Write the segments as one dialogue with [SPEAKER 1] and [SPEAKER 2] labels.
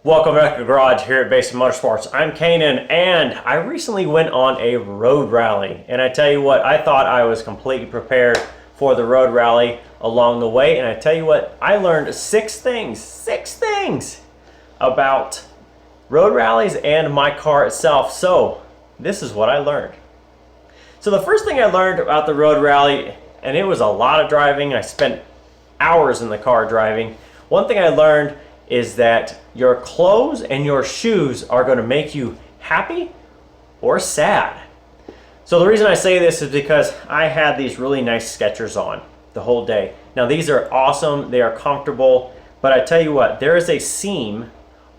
[SPEAKER 1] Welcome back to the garage here at Basic Motorsports. I'm Kanan, and I recently went on a road rally. And I tell you what, I thought I was completely prepared for the road rally along the way. And I tell you what, I learned six things about road rallies and my car itself. So this is what I learned. So the first thing I learned about the road rally, and it was a lot of driving. I spent hours in the car driving. One thing I learned is that your clothes and your shoes are going to make you happy or sad. So the reason I say this is because I had these really nice Skechers on the whole day. Now these are awesome, they are comfortable, but I tell you what, there is a seam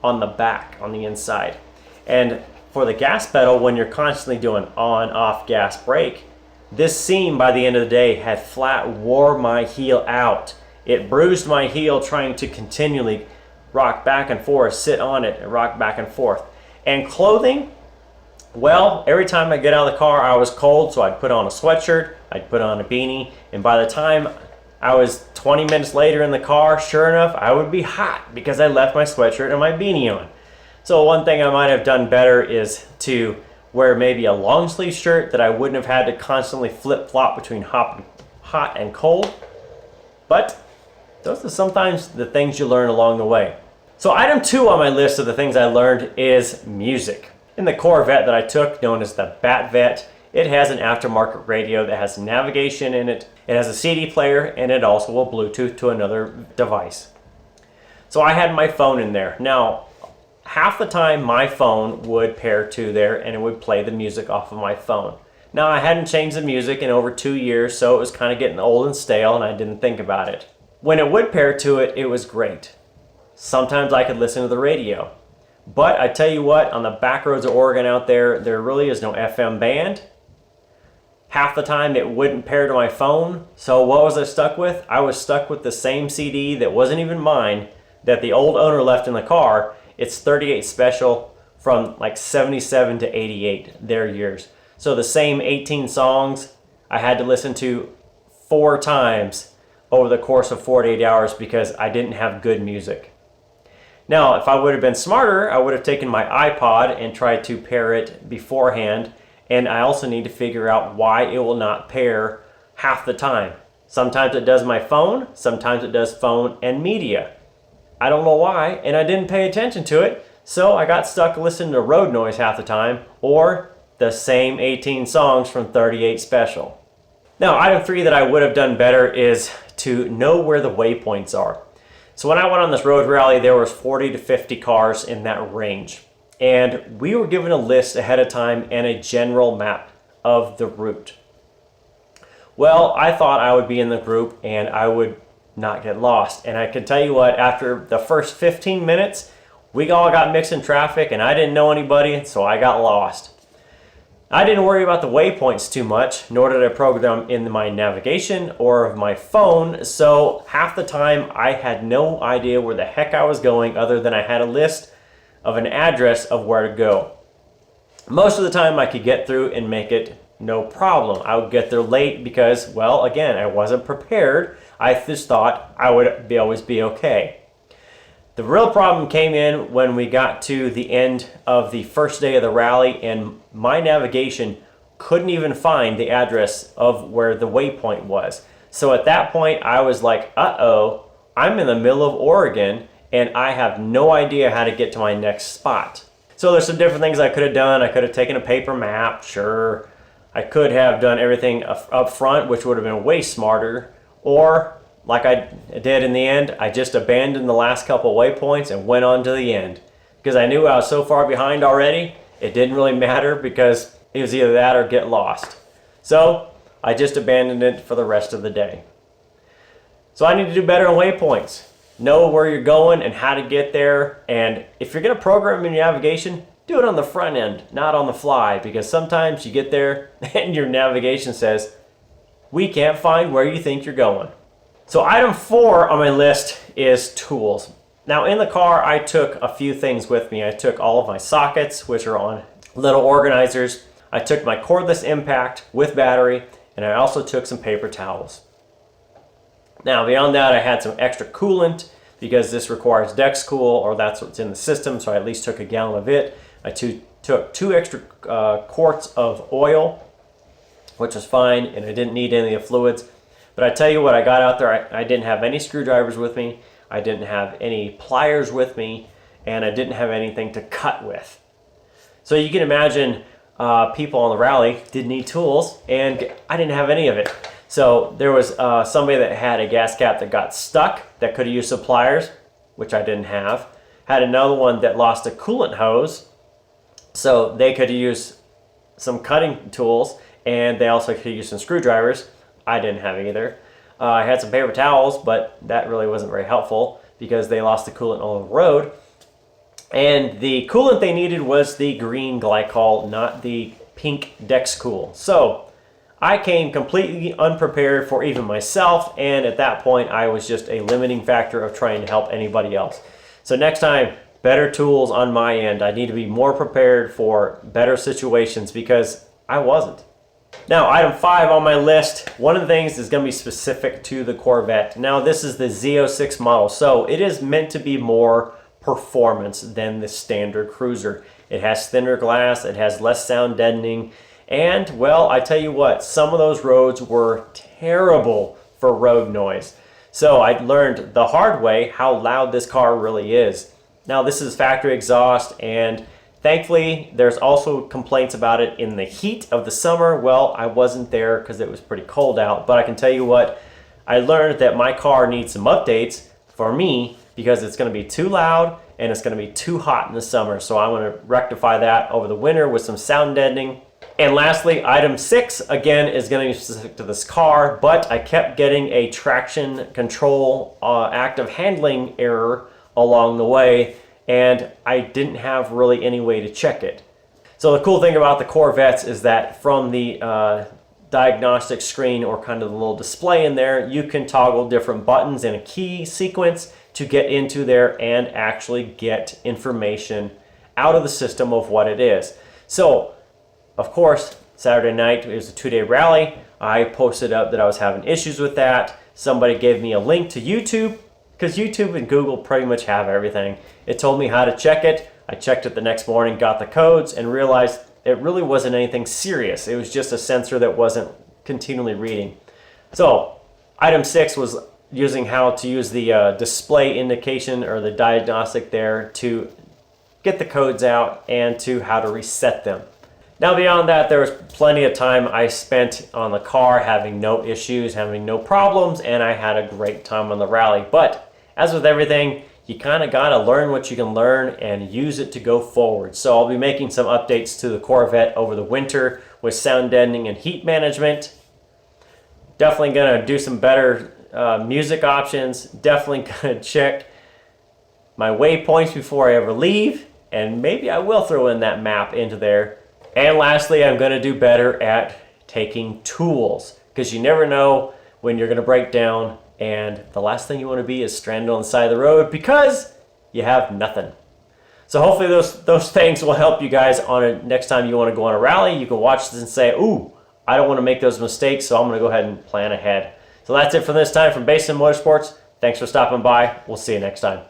[SPEAKER 1] on the back, on the inside. And for the gas pedal, when you're constantly doing on, off, gas, brake, this seam by the end of the day had flat wore my heel out. It bruised my heel trying to continually rock back and forth, sit on it, and rock back and forth. And clothing, well, every time I get out of the car, I was cold, so I'd put on a sweatshirt, I'd put on a beanie, and by the time I was 20 minutes later in the car, sure enough, I would be hot because I left my sweatshirt and my beanie on. So one thing I might have done better is to wear maybe a long sleeve shirt that I wouldn't have had to constantly flip-flop between hot and cold. But those are sometimes the things you learn along the way. So item 2 on my list of the things I learned is music. In the Corvette that I took, known as the Bat-Vet, it has an aftermarket radio that has navigation in it. It has a CD player, and it also will Bluetooth to another device. So I had my phone in there. Now, half the time my phone would pair to there and it would play the music off of my phone. Now I hadn't changed the music in over 2 years, so it was kind of getting old and stale and I didn't think about it. When it would pair to it, it was great. Sometimes I could listen to the radio. But I tell you what, on the back roads of Oregon out there, there really is no FM band. Half the time it wouldn't pair to my phone. So what was I stuck with? I was stuck with the same CD that wasn't even mine, that the old owner left in the car. It's 38 Special from like 77 to 88, their years. So the same 18 songs I had to listen to 4 times over the course of 48 hours because I didn't have good music. Now, if I would have been smarter, I would have taken my iPod and tried to pair it beforehand. And I also need to figure out why it will not pair half the time. Sometimes it does my phone, sometimes it does phone and media. I don't know why, and I didn't pay attention to it, so I got stuck listening to road noise half the time, or the same 18 songs from 38 Special. Now, item 3 that I would have done better is to know where the waypoints are. So when I went on this road rally, there was 40 to 50 cars in that range. And we were given a list ahead of time and a general map of the route. Well, I thought I would be in the group and I would not get lost. And I can tell you what, after the first 15 minutes, we all got mixed in traffic and I didn't know anybody, so I got lost. I didn't worry about the waypoints too much, nor did I program them in my navigation or my phone, so half the time I had no idea where the heck I was going other than I had a list of an address of where to go. Most of the time I could get through and make it no problem. I would get there late because, well, again, I wasn't prepared. I just thought I would always be okay. The real problem came in when we got to the end of the first day of the rally and my navigation couldn't even find the address of where the waypoint was. So at that point I was like, uh-oh, I'm in the middle of Oregon and I have no idea how to get to my next spot. So there's some different things I could have done. I could have taken a paper map, sure. I could have done everything up front, which would have been way smarter, or like I did in the end, I just abandoned the last couple waypoints and went on to the end. Because I knew I was so far behind already, it didn't really matter because it was either that or get lost. So I just abandoned it for the rest of the day. So I need to do better on waypoints. Know where you're going and how to get there. And if you're going to program in your navigation, do it on the front end, not on the fly. Because sometimes you get there and your navigation says, we can't find where you think you're going. So item 4 on my list is tools. Now in the car, I took a few things with me. I took all of my sockets, which are on little organizers. I took my cordless impact with battery, and I also took some paper towels. Now beyond that, I had some extra coolant because this requires Dexcool, or that's what's in the system, so I at least took a gallon of it. I took 2 extra quarts of oil, which was fine, and I didn't need any of the fluids. But I tell you what, I got out there, I didn't have any screwdrivers with me, I didn't have any pliers with me, and I didn't have anything to cut with. So you can imagine people on the rally didn't need tools, and I didn't have any of it. So there was somebody that had a gas cap that got stuck that could have used some pliers, which I didn't have. Had another one that lost a coolant hose, so they could use some cutting tools, and they also could use some screwdrivers. I didn't have either. I had some paper towels, but that really wasn't very helpful because they lost the coolant on the road. And the coolant they needed was the green glycol, not the pink Dexcool. So I came completely unprepared for even myself, and at that point I was just a limiting factor of trying to help anybody else. So next time, better tools on my end. I need to be more prepared for better situations because I wasn't. Now, item 5 on my list, one of the things is going to be specific to the Corvette. Now, this is the Z06 model, so it is meant to be more performance than the standard cruiser. It has thinner glass, it has less sound deadening, and, well, I tell you what, some of those roads were terrible for road noise. So I learned the hard way how loud this car really is. Now, this is factory exhaust, and thankfully, there's also complaints about it in the heat of the summer. Well, I wasn't there because it was pretty cold out, but I can tell you what, I learned that my car needs some updates for me because it's going to be too loud and it's going to be too hot in the summer. So I want to rectify that over the winter with some sound deadening. And lastly, item 6, again, is going to be specific to this car, but I kept getting a traction control active handling error along the way, and I didn't have really any way to check it. So the cool thing about the Corvettes is that from the diagnostic screen, or kind of the little display in there, you can toggle different buttons in a key sequence to get into there and actually get information out of the system of what it is. So, of course, Saturday night, it was a 2-day rally. I posted up that I was having issues with that. Somebody gave me a link to YouTube, because YouTube and Google pretty much have everything. It told me how to check it. I checked it the next morning, got the codes, and realized it really wasn't anything serious. It was just a sensor that wasn't continually reading. So, item 6 was using how to use the display indication or the diagnostic there to get the codes out and to how to reset them. Now, beyond that, there was plenty of time I spent on the car having no issues, having no problems, and I had a great time on the rally. But as with everything, you kind of got to learn what you can learn and use it to go forward. So I'll be making some updates to the Corvette over the winter with sound deadening and heat management. Definitely going to do some better music options. Definitely going to check my waypoints before I ever leave. And maybe I will throw in that map into there. And lastly, I'm going to do better at taking tools, because you never know when you're going to break down, and the last thing you want to be is stranded on the side of the road because you have nothing. So hopefully those things will help you guys on it. Next time you want to go on a rally, you can watch this and say, ooh, I don't want to make those mistakes, so I'm going to go ahead and plan ahead. So that's it for this time from Basin Motorsports. Thanks for stopping by. We'll see you next time.